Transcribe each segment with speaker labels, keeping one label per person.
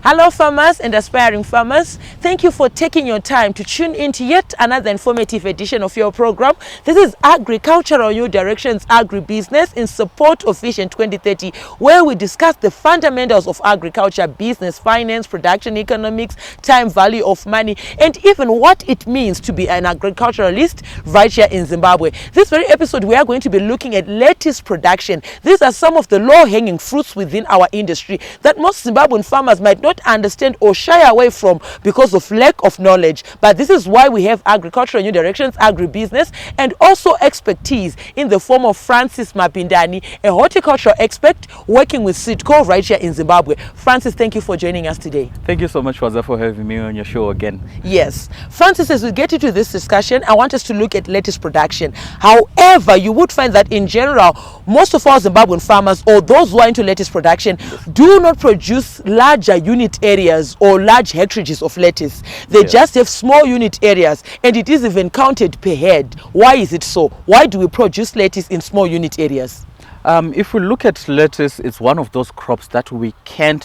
Speaker 1: Hello farmers and aspiring farmers, thank you for taking your time to tune in to yet another informative edition of your program. This is Agricultural New Directions Agribusiness in support of Vision 2030, where we discuss the fundamentals of agriculture, business, finance, production economics, time value of money, and even what it means to be an agriculturalist right here in Zimbabwe. This very episode we are going to be looking at lettuce production. These are some of the low-hanging fruits within our industry that most Zimbabwean farmers might not understand or shy away from because of lack of knowledge. But this is why we have Agricultural New Directions Agribusiness and also expertise in the form of Francis Mapindani, a horticultural expert working with Seedco right here in Zimbabwe. Francis, thank you for joining us today.
Speaker 2: Thank you so much, Faza, for having me on your show again.
Speaker 1: Yes. Francis, as we get into this discussion, I want us to look at lettuce production. However, you would find that in general, most of our Zimbabwean farmers or those who are into lettuce production do not produce larger unit areas or large hectares of lettuce. They just have small unit areas, and it is even counted per head. Why is it so? Why do we produce lettuce in small unit areas?
Speaker 2: If we look at lettuce, it's one of those crops that we can't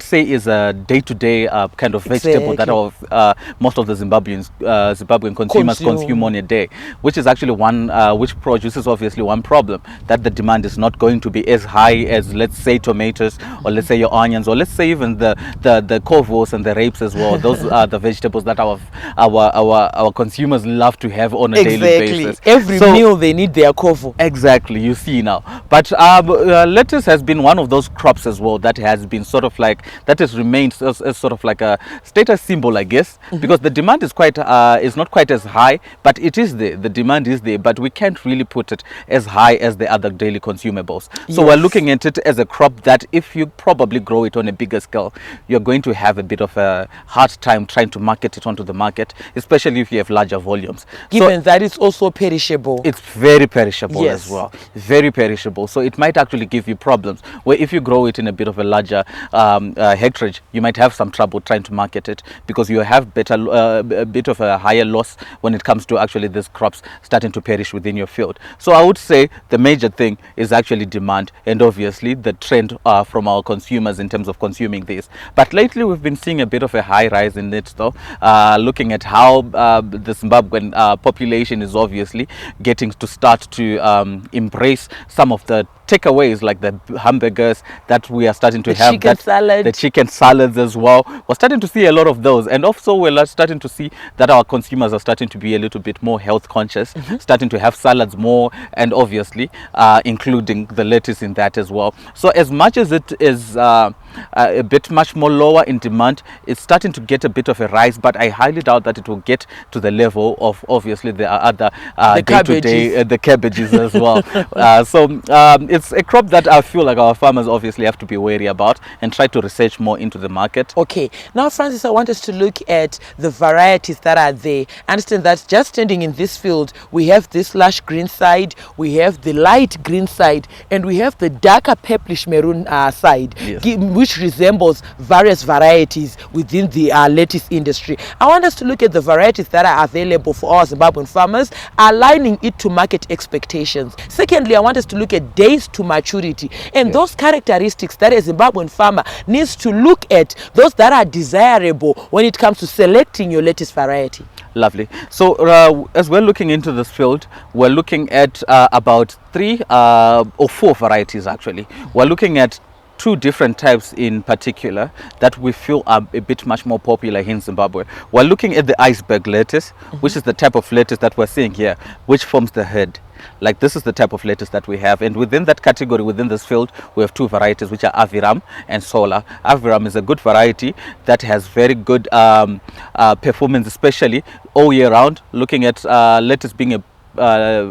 Speaker 2: say is a day-to-day kind of vegetable that most of the Zimbabwean consumers consume on a day, which is actually one which produces obviously one problem, that the demand is not going to be as high as, let's say, tomatoes, or let's say your onions, or let's say even the kovos and the rapes as well. Those are the vegetables that our consumers love to have on a daily basis.
Speaker 1: Every meal they need their kovo.
Speaker 2: Exactly. You see now, but lettuce has been one of those crops as well that has been sort of like, that has remained as sort of like a status symbol, I guess, because the demand is not quite as high, but it is there. The demand is there, but we can't really put it as high as the other daily consumables. So we're looking at it as a crop that if you probably grow it on a bigger scale, you're going to have a bit of a hard time trying to market it onto the market, especially if you have larger volumes.
Speaker 1: Given that it's also perishable.
Speaker 2: It's very perishable as well. Very perishable, so it might actually give you problems where if you grow it in a bit of a larger hectarage, you might have some trouble trying to market it because you have a bit of a higher loss when it comes to actually these crops starting to perish within your field. So I would say the major thing is actually demand, and obviously the trend from our consumers in terms of consuming these. But lately we've been seeing a bit of a high rise in it though, looking at how the Zimbabwean population is obviously getting to start to embrace some of the takeaways, like the hamburgers that we are starting to have, the chicken salads as well. We're starting to see a lot of those, and also we're starting to see that our consumers are starting to be a little bit more health conscious, starting to have salads more, and obviously including the lettuce in that as well. So as much as it is a bit much more lower in demand, it's starting to get a bit of a rise, but I highly doubt that it will get to the level of obviously the other day-to-day the cabbages as well. So it's a crop that I feel like our farmers obviously have to be wary about and try to research more into the market.
Speaker 1: Okay, now Francis, I want us to look at the varieties that are there. I understand that just standing in this field, we have this lush green side, we have the light green side, and we have the darker purplish maroon side, which resembles various varieties within the lettuce industry. I want us to look at the varieties that are available for our Zimbabwean farmers, aligning it to market expectations. Secondly, I want us to look at days to maturity and those characteristics that a Zimbabwean farmer needs to look at, those that are desirable when it comes to selecting your lettuce variety.
Speaker 2: Lovely. So as we're looking into this field, we're looking at about 3 or 4 varieties actually. We're looking at 2 different types in particular that we feel are a bit much more popular here in Zimbabwe. We're looking at the iceberg lettuce, which is the type of lettuce that we're seeing here, which forms the head. Like, this is the type of lettuce that we have, and within that category, within this field, we have 2 varieties, which are Aviram and Solar. Aviram is a good variety that has very good performance, especially all year round, looking at lettuce being a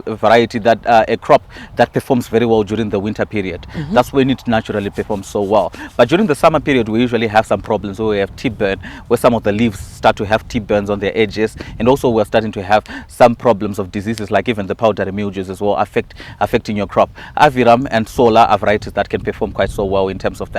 Speaker 2: variety that a crop that performs very well during the winter period. That's when it naturally performs so well. But during the summer period, we usually have some problems where we have tip burn, where some of the leaves start to have tip burns on their edges, and also we're starting to have some problems of diseases like even the powdery mildews as well affecting your crop. Aviram and Solar are varieties that can perform quite so well in terms of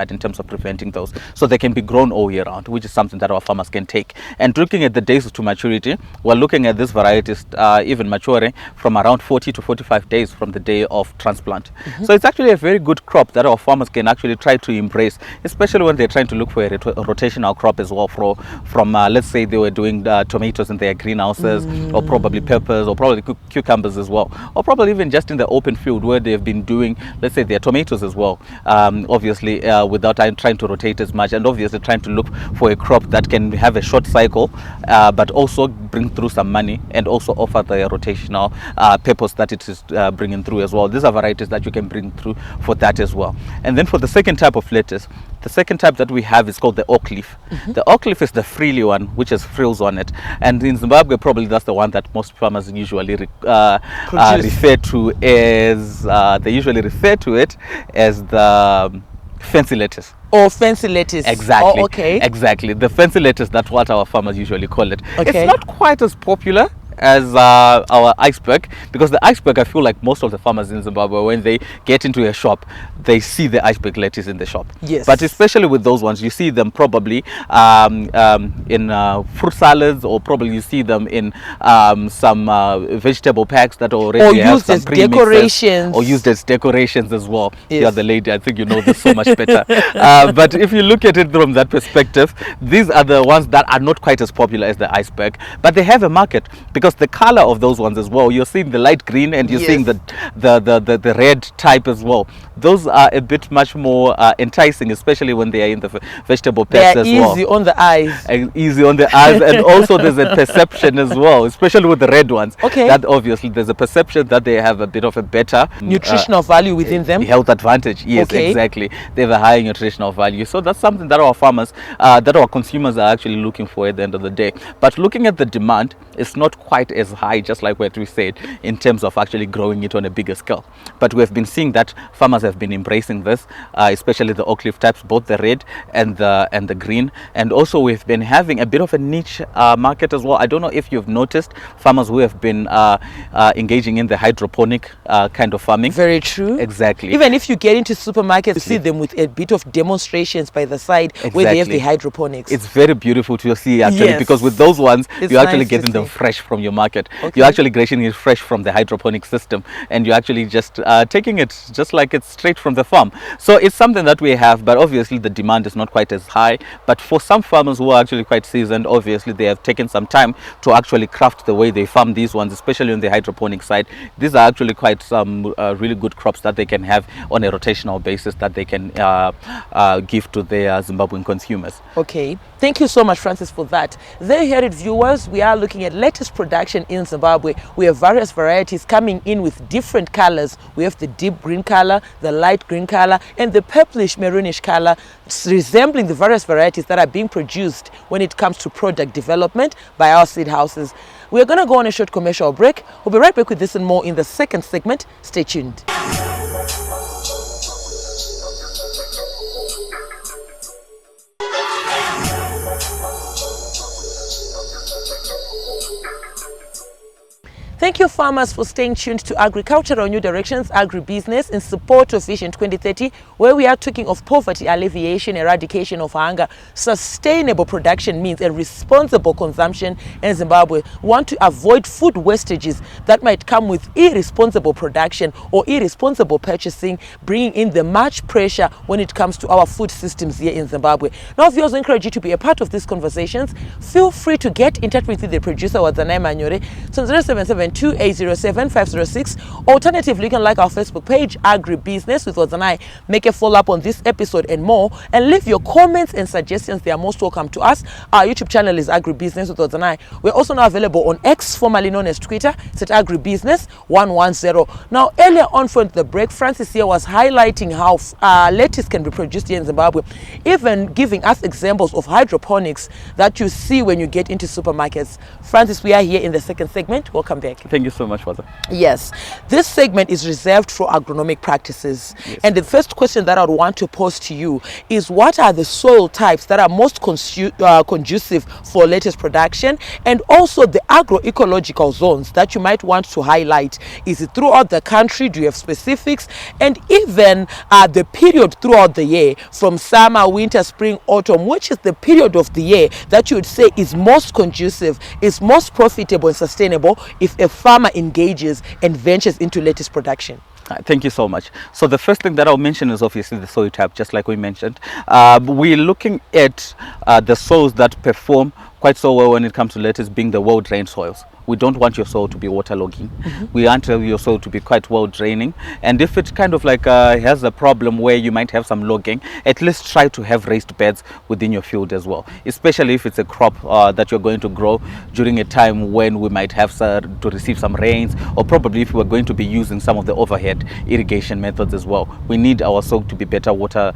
Speaker 2: preventing those, so they can be grown all year round, which is something that our farmers can take. And looking at the days to maturity, we're looking at these varieties even maturing from around 40 to 45 days from the day of transplant. So it's actually a very good crop that our farmers can actually try to embrace, especially when they're trying to look for a rotational crop as well from let's say they were doing tomatoes in their greenhouses, or probably peppers, or probably cucumbers as well, or probably even just in the open field where they've been doing, let's say, their tomatoes as well, obviously without trying to rotate as much, and obviously trying to look for a crop that can have a short cycle but also bring through some money and also offer the rotational purpose that it is bringing through as well. These are varieties that you can bring through for that as well. And then for the second type of lettuce, the second type that we have is called the oak leaf. The oak leaf is the frilly one, which has frills on it, and in Zimbabwe probably that's the one that most farmers usually refer to as the fancy lettuce.
Speaker 1: Or fancy lettuce.
Speaker 2: Exactly.
Speaker 1: Oh, okay.
Speaker 2: Exactly. The fancy lettuce, that's what our farmers usually call it.
Speaker 1: Okay.
Speaker 2: It's not quite as popular as our iceberg, because the iceberg, I feel like most of the farmers in Zimbabwe, when they get into a shop, they see the iceberg lettuce in the shop.
Speaker 1: Yes.
Speaker 2: But especially with those ones, you see them probably in fruit salads, or probably you see them in some vegetable packs that already have some
Speaker 1: decorations,
Speaker 2: or used as decorations as well.
Speaker 1: Yes.
Speaker 2: Yeah, the lady, I think you know this so much better. But if you look at it from that perspective, these are the ones that are not quite as popular as the iceberg, but they have a market, because the color of those ones as well, you're seeing the light green and you're seeing the red type as well. Those are a bit much more enticing, especially when they are in the vegetable packs as well.
Speaker 1: Easy on the eyes.
Speaker 2: Easy on the eyes, and also there's a perception as well, especially with the red ones.
Speaker 1: Okay.
Speaker 2: That obviously there's a perception that they have a bit of a better
Speaker 1: nutritional value within them.
Speaker 2: Health advantage. Yes,
Speaker 1: okay.
Speaker 2: Exactly. They have a higher nutritional value. So that's something that our farmers, that our consumers are actually looking for at the end of the day. But looking at the demand, it's not quite as high, just like what we said, in terms of actually growing it on a bigger scale. But we have been seeing that farmers have been embracing this, especially the oak leaf types, both the red and the green. And also we've been having a bit of a niche market as well. I don't know if you've noticed farmers who have been engaging in the hydroponic kind of farming.
Speaker 1: Very true.
Speaker 2: Exactly.
Speaker 1: Even if you get into supermarkets, you see them with a bit of demonstrations by the side. Exactly. Where they have the hydroponics.
Speaker 2: It's very beautiful to see actually. Yes. Because with those ones, you're actually getting them fresh from your market. Okay. You're actually getting it fresh from the hydroponic system, and you're actually just taking it just like it's straight from the farm. So it's something that we have, but obviously the demand is not quite as high. But for some farmers who are actually quite seasoned, obviously they have taken some time to actually craft the way they farm these ones, especially on the hydroponic side. These are actually quite some really good crops that they can have on a rotational basis that they can give to their Zimbabwean consumers.
Speaker 1: Okay, thank you so much, Francis, for that. There you heard it, viewers. We are looking at lettuce production in Zimbabwe. We have various varieties coming in with different colors. We have the deep green color, the light green color, and the purplish maroonish color, resembling the various varieties that are being produced when it comes to product development by our seed houses. We're going to go on a short commercial break. We'll be right back with this and more in the second segment. Stay tuned. Thank you, farmers, for staying tuned to Agricultural New Directions Agribusiness in support of Vision 2030, where we are talking of poverty alleviation, eradication of hunger. Sustainable production means a responsible consumption in Zimbabwe. We want to avoid food wastages that might come with irresponsible production or irresponsible purchasing, bringing in the much pressure when it comes to our food systems here in Zimbabwe. Now, if you also encourage you to be a part of these conversations, feel free to get in touch with the producer, Wadzanai Manyore, 0772807506. Alternatively, you can like our Facebook page, Agribusiness with Wadzanai, make a follow-up on this episode and more, and leave your comments and suggestions. They are most welcome to us. Our YouTube channel is Agribusiness with Wadzanai. We're also now available on X, formerly known as Twitter. It's at Agribusiness 110. Now, earlier on from the break, Francis here was highlighting how lettuce can be produced here in Zimbabwe, even giving us examples of hydroponics that you see when you get into supermarkets. Francis, we are here in the second segment. Welcome back.
Speaker 2: Thank you so much, Father.
Speaker 1: Yes, this segment is reserved for agronomic practices.
Speaker 2: Yes.
Speaker 1: And the first question that I would want to pose to you is, what are the soil types that are most conducive for lettuce production, and also the agroecological zones that you might want to highlight? Is it throughout the country? Do you have specifics? And even the period throughout the year, from summer, winter, spring, autumn, which is the period of the year that you would say is most conducive, is most profitable and sustainable if a farmer engages and ventures into lettuce production?
Speaker 2: Thank you so much. So the first thing that I'll mention is obviously the soil type, just like we mentioned. We're looking at the soils that perform quite so well when it comes to lettuce being the well-drained soils. We don't want your soil to be waterlogging. We want your soil to be quite well draining. And if it kind of like has a problem where you might have some logging, at least try to have raised beds within your field as well, especially if it's a crop that you're going to grow during a time when we might have to receive some rains, or probably if we're going to be using some of the overhead irrigation methods as well. We need our soil to be better water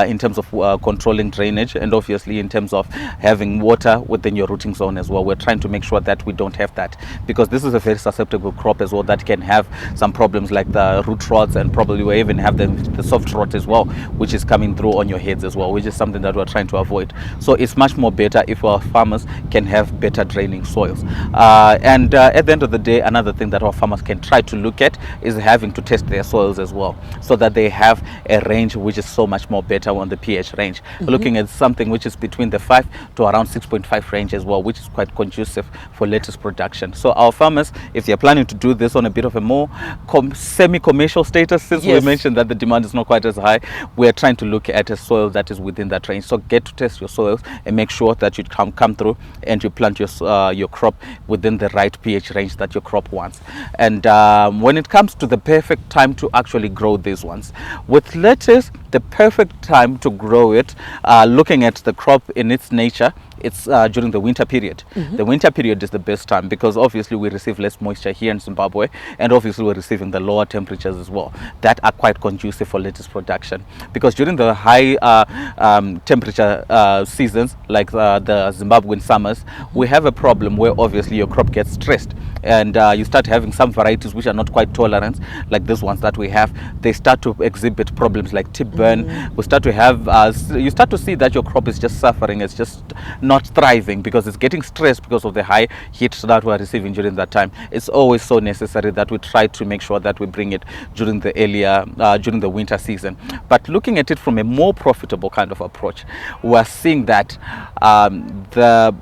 Speaker 2: in terms of controlling drainage, and obviously in terms of having water within your rooting zone as well. We're trying to make sure that we don't have that, because this is a very susceptible crop as well that can have some problems like the root rots, and probably we even have the soft rot as well, which is coming through on your heads as well, which is something that we're trying to avoid. So it's much more better if our farmers can have better draining soils. And at the end of the day, another thing that our farmers can try to look at is having to test their soils as well, so that they have a range which is so much more better on the pH range. We're looking at something which is between the 5 to around 6.5 range as well, which is quite conducive for lettuce production. So our farmers, if they're planning to do this on a bit of a more semi-commercial status, since we mentioned that the demand is not quite as high, we're trying to look at a soil that is within that range. So get to test your soils and make sure that you come through and you plant your crop within the right pH range that your crop wants. And when it comes to the perfect time to actually grow these ones, with lettuce, the perfect time to grow it, looking at the crop in its nature, it's during the winter period. The winter period is the best time, because obviously we receive less moisture here in Zimbabwe, and obviously we're receiving the lower temperatures as well that are quite conducive for lettuce production. Because during the high temperature seasons, like the Zimbabwean summers, we have a problem where obviously your crop gets stressed, and you start having some varieties which are not quite tolerant, like these ones that we have. They start to exhibit problems like tip burn. We start to have you start to see that your crop is just suffering, it's just not thriving, because it's getting stressed because of the high heat that we're receiving during that time. It's always so necessary that we try to make sure that we bring it during the winter season. But looking at it from a more profitable kind of approach, we're seeing that the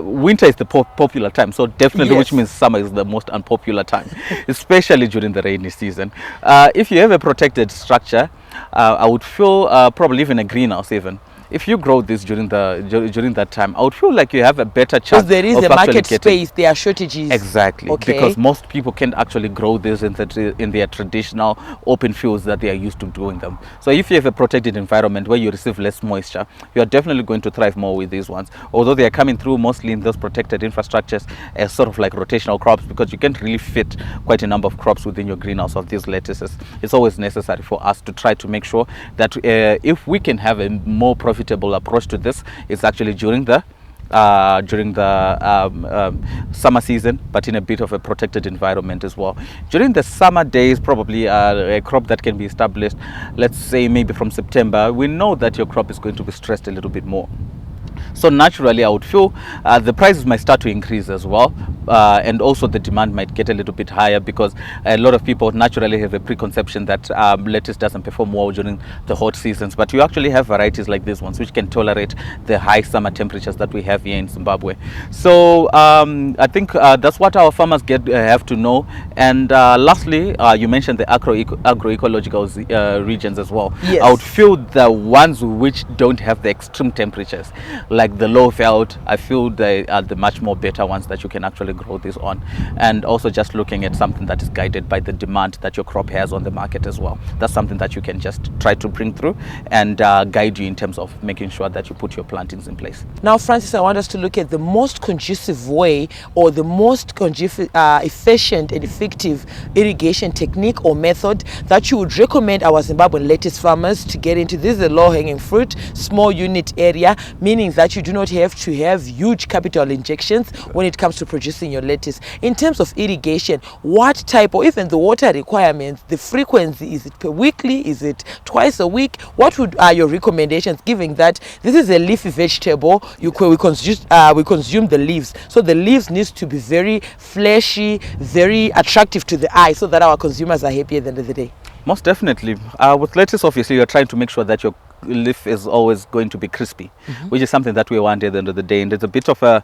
Speaker 2: winter is the popular time, so definitely, which means summer is the most unpopular time, especially during the rainy season. If you have a protected structure, I would feel probably even a greenhouse even. If you grow this during that time, I would feel like you have a better chance.
Speaker 1: Because there is a market space, there are shortages.
Speaker 2: Exactly, because most people can't actually grow this in their traditional open fields that they are used to doing them. So if you have a protected environment where you receive less moisture, you are definitely going to thrive more with these ones. Although they are coming through mostly in those protected infrastructures as sort of like rotational crops, because you can't really fit quite a number of crops within your greenhouse of these lettuces. It's always necessary for us to try to make sure that if we can have a more profitable approach to this, it's actually during the summer season, but in a bit of a protected environment as well. During the summer days, probably a crop that can be established, let's say maybe from September, we know that your crop is going to be stressed a little bit more. So naturally, I would feel the prices might start to increase as well, and also the demand might get a little bit higher, because a lot of people naturally have a preconception that lettuce doesn't perform well during the hot seasons. But you actually have varieties like these ones which can tolerate the high summer temperatures that we have here in Zimbabwe. So I think that's what our farmers have to know. And lastly, you mentioned the agroecological regions as well.
Speaker 1: Yes.
Speaker 2: I would feel the ones which don't have the extreme temperatures, like the low veld, I feel they are the much more better ones that you can actually grow this on. And also just looking at something that is guided by the demand that your crop has on the market as well. That's something that you can just try to bring through and guide you in terms of making sure that you put your plantings in place.
Speaker 1: Now, Francis, I want us to look at the most conducive way, or the most efficient and effective irrigation technique or method that you would recommend our Zimbabwean lettuce farmers to get into. This is a low-hanging fruit, small unit area, meaning that you do not have to have huge capital injections when it comes to producing your lettuce. In terms of irrigation, what type, or even the water requirements, the frequency, is it per weekly, is it twice a week? What are your recommendations, given that this is a leafy vegetable? We consume the leaves, so the leaves needs to be very fleshy, very attractive to the eye, so that our consumers are happy at the end of the day.
Speaker 2: Most definitely. With lettuce, obviously, you're trying to make sure that leaf is always going to be crispy, which is something that we want at the end of the day. And it's a bit of a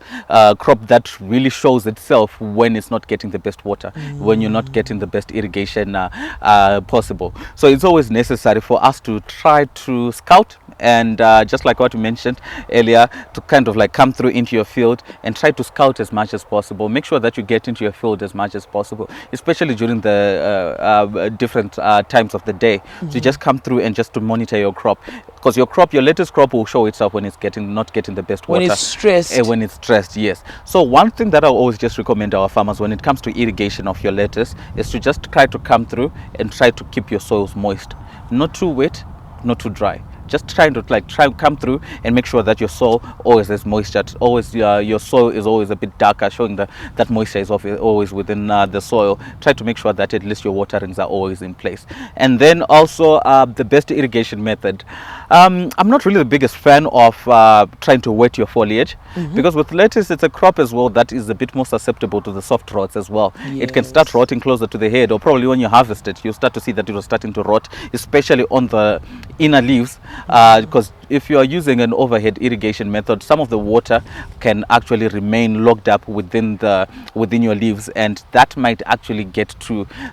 Speaker 2: crop that really shows itself when it's not getting the best water, when you're not getting the best irrigation possible. So it's always necessary for us to try to scout, and just like what you mentioned earlier, to kind of like come through into your field and try to scout as much as possible. Make sure that you get into your field as much as possible, especially during the different times of the day, to just come through and just to monitor your crop, because your lettuce crop will show itself when it's not getting the best water.
Speaker 1: When it's stressed.
Speaker 2: When it's stressed, yes. So one thing that I always just recommend our farmers when it comes to irrigation of your lettuce is to just try to come through and try to keep your soils moist, not too wet, not too dry. Just trying to come through and make sure that your soil always has moisture. Always your soil is always a bit darker, showing that moisture is always within the soil. Try to make sure that at least your waterings are always in place. And then also the best irrigation method. I'm not really the biggest fan of trying to wet your foliage, because with lettuce it's a crop as well that is a bit more susceptible to the soft rots as well. Yes. It can start rotting closer to the head, or probably when you harvest it, you'll start to see that it was starting to rot, especially on the inner leaves. Because if you are using an overhead irrigation method, some of the water can actually remain locked up within your leaves, and that might actually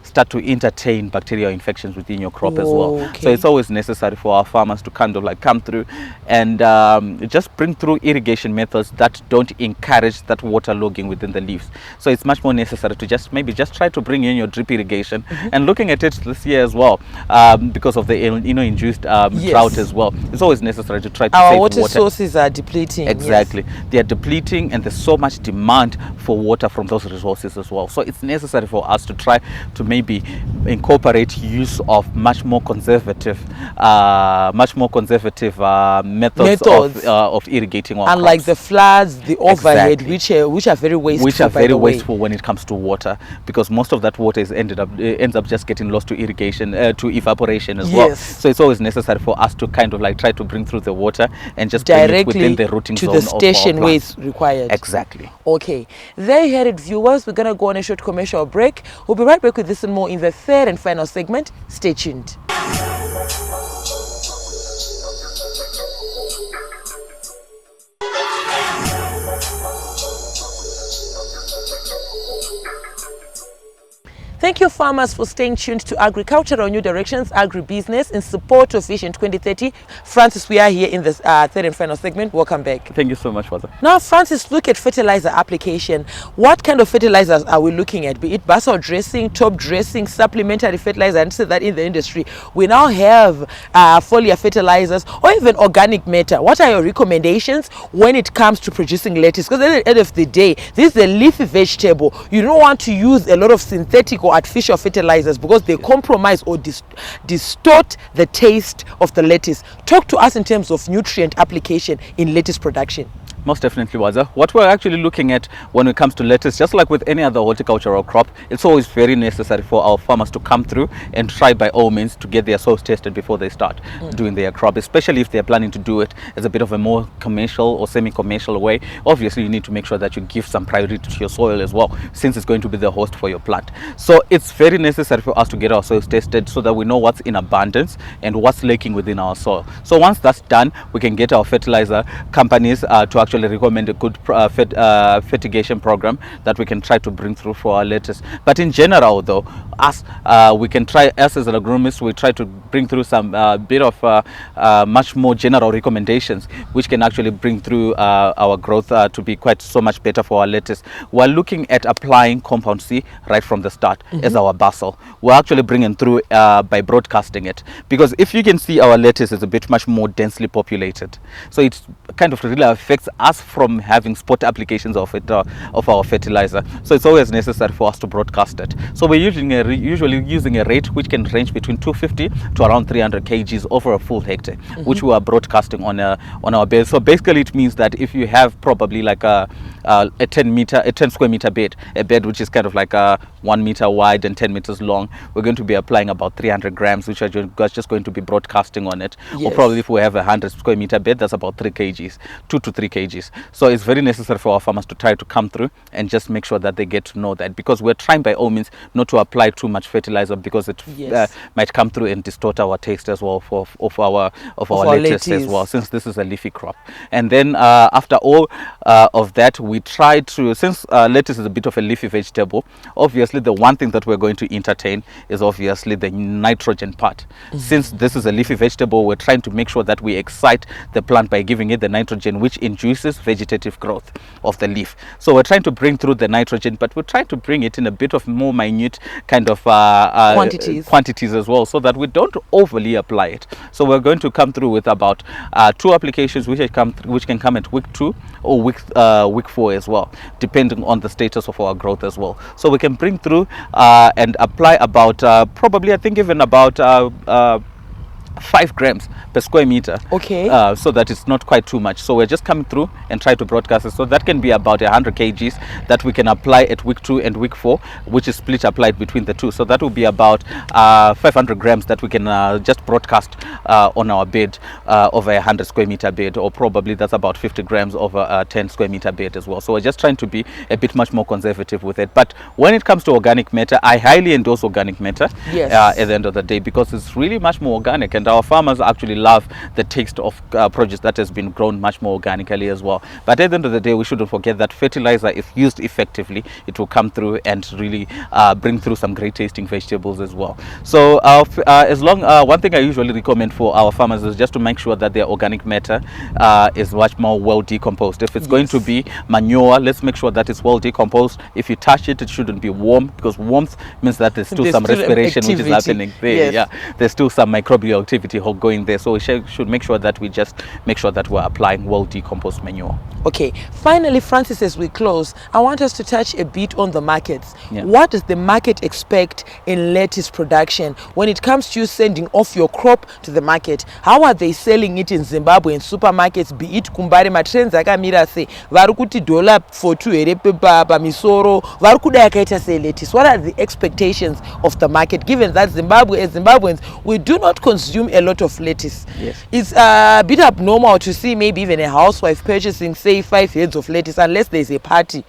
Speaker 2: start to entertain bacterial infections within your crop as well. Okay. So it's always necessary for our farmers to kind of like come through and just bring through irrigation methods that don't encourage that water logging within the leaves. So it's much more necessary to maybe try to bring in your drip irrigation, and looking at it this year as well, because of the El Nino induced drought as well. It's always necessary to try to save water.
Speaker 1: Our water sources are depleting.
Speaker 2: Exactly. Yes. They are depleting, and there's so much demand for water from those resources as well. So it's necessary for us to try to maybe incorporate use of much more conservative methods of irrigating our
Speaker 1: Unlike
Speaker 2: crops.
Speaker 1: the floods, the overhead, exactly. which are very wasteful.
Speaker 2: Which are very wasteful when it comes to water, because most of that water ends up just getting lost to irrigation, to evaporation as well. So it's always necessary for us to kind of like try to bring through the water and just
Speaker 1: directly
Speaker 2: bring it within the rooting
Speaker 1: to
Speaker 2: zone
Speaker 1: the station where it's required.
Speaker 2: Exactly.
Speaker 1: Okay, there you heard it, viewers. We're gonna go on a short commercial break. We'll be right back with this and more in the third and final segment. Stay tuned. Thank you, farmers, for staying tuned to Agricultural New Directions, Agribusiness, in support of Vision 2030. Francis, we are here in the third and final segment. Welcome back.
Speaker 2: Thank you so much, Father.
Speaker 1: Now, Francis, look at fertilizer application. What kind of fertilizers are we looking at? Be it basal dressing, top dressing, supplementary fertilizer, and so that in the industry we now have foliar fertilizers or even organic matter. What are your recommendations when it comes to producing lettuce? Because at the end of the day, this is a leafy vegetable. You don't want to use a lot of synthetic or artificial fertilizers because they compromise or distort the taste of the lettuce. Talk to us in terms of nutrient application in lettuce production.
Speaker 2: Most definitely, Waza. What we're actually looking at when it comes to lettuce, just like with any other horticultural crop, it's always very necessary for our farmers to come through and try by all means to get their soils tested before they start doing their crop, especially if they're planning to do it as a bit of a more commercial or semi-commercial way. Obviously, you need to make sure that you give some priority to your soil as well, since it's going to be the host for your plant. So it's very necessary for us to get our soils tested so that we know what's in abundance and what's lacking within our soil. So once that's done, we can get our fertilizer companies to actually recommend a good fertigation program that we can try to bring through for our lettuce. But in general, though, us as an agronomist, we try to bring through some bit of much more general recommendations which can actually bring through our growth to be quite so much better for our lettuce. We're looking at applying compound C right from the start as our basal. We're actually bringing through by broadcasting it, because if you can see, our lettuce is a bit much more densely populated, so it kind of really affects us from having spot applications of our fertilizer. So it's always necessary for us to broadcast it. So we're usually using a rate which can range between 250 to around 300 kgs over a full hectare, which we are broadcasting on our bed. So basically it means that if you have probably like a 10 square meter bed, a bed which is kind of like 1 meter wide and 10 meters long, we're going to be applying about 300 grams, which are just going to be broadcasting on it. Yes. Or probably if we have a 100 square meter bed, that's about 3 kgs, 2 to 3 kgs kgs. So it's very necessary for our farmers to try to come through and just make sure that they get to know that, because we're trying by all means not to apply too much fertilizer, because it might come through and distort our taste as well of our lettuce as well, since this is a leafy crop. And then after all of that, we try to, since lettuce is a bit of a leafy vegetable, obviously the one thing that we're going to entertain is obviously the nitrogen part. Since this is a leafy vegetable, we're trying to make sure that we excite the plant by giving it the nitrogen, which induces vegetative growth of the leaf. So we're trying to bring through the nitrogen, but we're trying to bring it in a bit of more minute kind of quantities as well, so that we don't overly apply it. So we're going to come through with about 2 applications which can come at week 2 or week 4 as well, depending on the status of our growth as well. So we can bring through and apply about probably, I think, even about 5 grams per square meter, so that it's not quite too much. So we're just coming through and try to broadcast it. So that can be about 100 kgs that we can apply at week 2 and week 4, which is split applied between the two. So that will be about 500 grams that we can just broadcast on our bed over a 100 square meter bed, or probably that's about 50 grams over a 10 square meter bed as well. So we're just trying to be a bit much more conservative with it. But when it comes to organic matter, I highly endorse organic matter at the end of the day, because it's really much more organic, and our farmers actually love the taste of produce that has been grown much more organically as well. But at the end of the day, we shouldn't forget that fertilizer, if used effectively, it will come through and really bring through some great tasting vegetables as well. So as long one thing I usually recommend for our farmers is just to make sure that their organic matter is much more well decomposed. If it's going to be manure, let's make sure that it's well decomposed. If you touch it, it shouldn't be warm, because warmth means that there's still some respiration which is happening there. There's still some microbial activity going there. So we should make sure that we just make sure that we're applying well decomposed manure.
Speaker 1: Okay, finally, Francis, as we close, I want us to touch a bit on the markets. What does the market expect in lettuce production when it comes to you sending off your crop to the market? How are they selling it in Zimbabwe in supermarkets? Be it kumbari matrends akamira se vari kuti $4 here pa misoro vari kuda yakaita se lettuce. What are the expectations of the market, given that Zimbabwe, as Zimbabweans, we do not consume a lot of lettuce? It's a bit abnormal to see maybe even a housewife purchasing, say, 5 heads of lettuce, unless there's a party.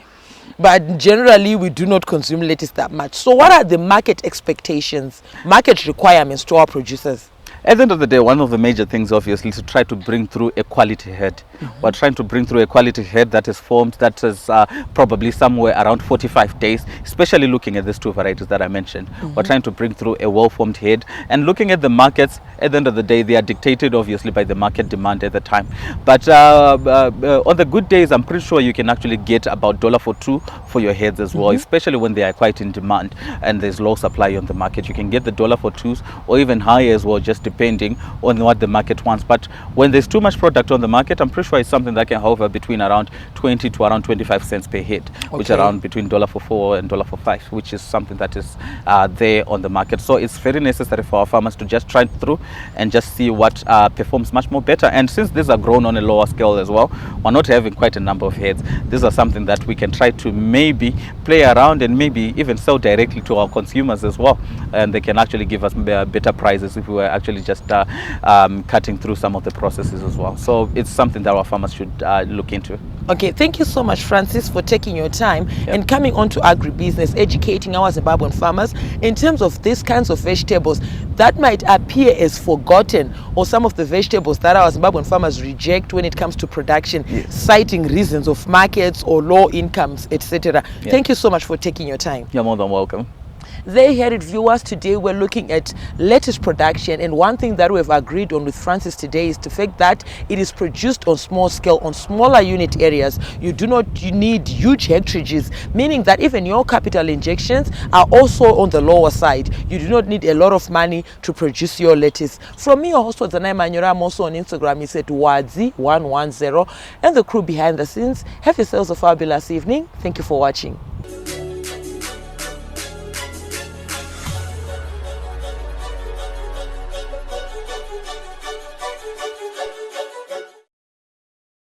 Speaker 1: But generally, we do not consume lettuce that much. So what are the market expectations, market requirements to our producers?
Speaker 2: At the end of the day, one of the major things, obviously, is to try to bring through a quality head. We're trying to bring through a quality head that is formed, that is probably somewhere around 45 days, especially looking at these 2 varieties that I mentioned. We're trying to bring through a well-formed head. And looking at the markets, at the end of the day, they are dictated, obviously, by the market demand at the time. But on the good days, I'm pretty sure you can actually get about $4.2 for your heads as well, especially when they are quite in demand and there's low supply on the market. You can get the $4.2s or even higher as well, just depending on what the market wants. But when there's too much product on the market, I'm pretty sure it's something that can hover between around 20 to around 25 cents per head, which is around between $4.4 and $4.5, which is something that is there on the market. So it's very necessary for our farmers to just try through and just see what performs much more better. And since these are grown on a lower scale as well, we're not having quite a number of heads. These are something that we can try to maybe play around and maybe even sell directly to our consumers as well, and they can actually give us better prices if we were actually just cutting through some of the processes as well. So it's something that our farmers should look into.
Speaker 1: Okay, thank you so much, Francis, for taking your time and coming on to agribusiness, educating our Zimbabwean farmers in terms of these kinds of vegetables that might appear as forgotten, or some of the vegetables that our Zimbabwean farmers reject when it comes to production, citing reasons of markets or low incomes, etc. Thank you so much for taking your time.
Speaker 2: You're more than welcome.
Speaker 1: There, hear it, viewers. Today we're looking at lettuce production, and one thing that we've agreed on with Francis today is the fact that it is produced on small scale, on smaller unit areas. You need huge hectareages, meaning that even your capital injections are also on the lower side. You do not need a lot of money to produce your lettuce. From me, your host was Zanai Manyora. I'm also on Instagram. It's at Wadzi110, and the crew behind the scenes. Have yourselves a fabulous evening. Thank you for watching.